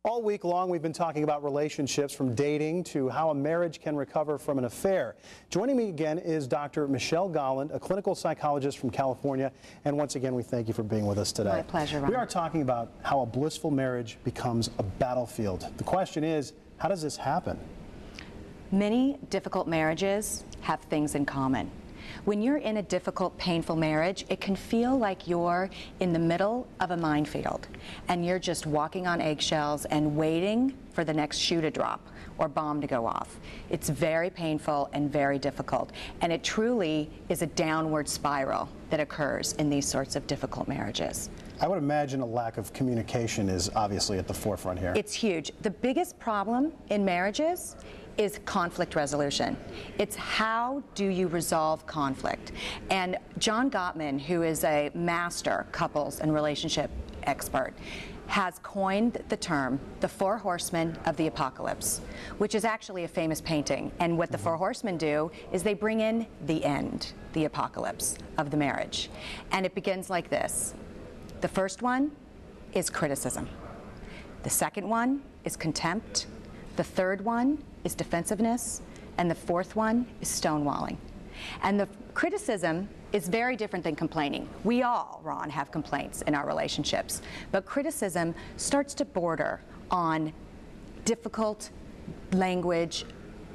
All week long, we've been talking about relationships, from dating to how a marriage can recover from an affair. Joining me again is Dr. Michelle Golland, a clinical psychologist from California. And once again, we thank you for being with us today. My pleasure, Ron. We are talking about how a blissful marriage becomes a battlefield. The question is, how does this happen? Many difficult marriages have things in common. When you're in a difficult, painful marriage, it can feel like you're in the middle of a minefield and you're just walking on eggshells and waiting for the next shoe to drop or bomb to go off. It's very painful and very difficult, and it truly is a downward spiral that occurs in these sorts of difficult marriages. I would imagine a lack of communication is obviously at the forefront here. It's huge. The biggest problem in marriages is conflict resolution. It's how do you resolve conflict? And John Gottman, who is a master couples and relationship expert, has coined the term the Four Horsemen of the Apocalypse, which is actually a famous painting. And what the Four Horsemen do is they bring in the end, the apocalypse of the marriage. And it begins like this. The first one is criticism. The second one is contempt. The third one is defensiveness, and the fourth one is stonewalling. And the criticism is very different than complaining. We all, Ron, have complaints in our relationships, but criticism starts to border on difficult language,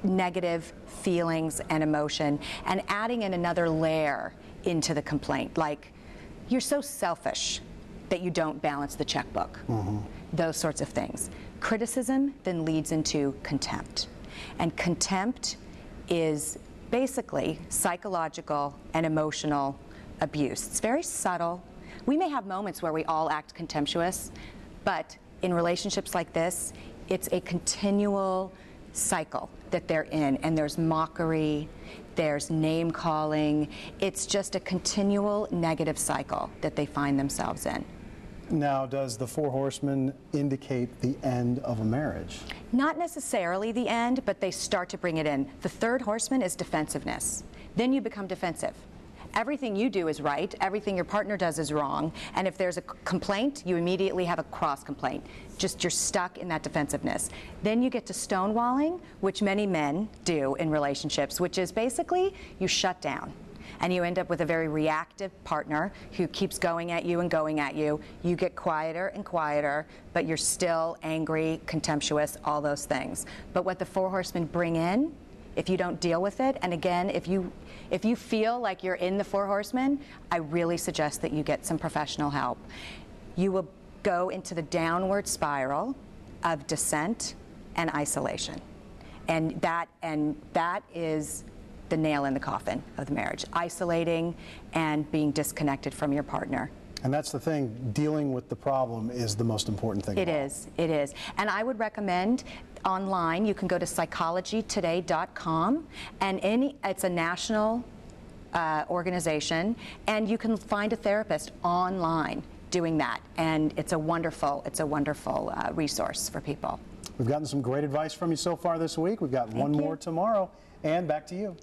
negative feelings and emotion, and adding in another layer into the complaint, like, you're so selfish that you don't balance the checkbook. Those sorts of things. Criticism then leads into contempt. And contempt is basically psychological and emotional abuse. It's very subtle. We may have moments where we all act contemptuous, but in relationships like this, it's a continual cycle that they're in, and there's mockery, there's name calling. It's just a continual negative cycle that they find themselves in. Now, does the Four Horsemen indicate the end of a marriage? Not necessarily the end, but they start to bring it in. The third horseman is defensiveness. Then you become defensive. Everything you do is right, everything your partner does is wrong, and if there's a complaint, you immediately have a cross complaint. Just you're stuck in that defensiveness. Then you get to stonewalling, which many men do in relationships, which is basically you shut down. And you end up with a very reactive partner who keeps going at you and going at you. You get quieter and quieter, but you're still angry, contemptuous, all those things. But what the Four Horsemen bring in, if you don't deal with it, and again, if you feel like you're in the Four Horsemen, I really suggest that you get some professional help. You will go into the downward spiral of dissent and isolation. And that is the nail in the coffin of the marriage, isolating and being disconnected from your partner. And that's the thing, dealing with the problem is the most important thing. It is. And I would recommend online, you can go to psychologytoday.com, and it's a national organization, and you can find a therapist online doing that, and it's a wonderful resource for people. We've gotten some great advice from you so far this week. We've got one more tomorrow, and back to you.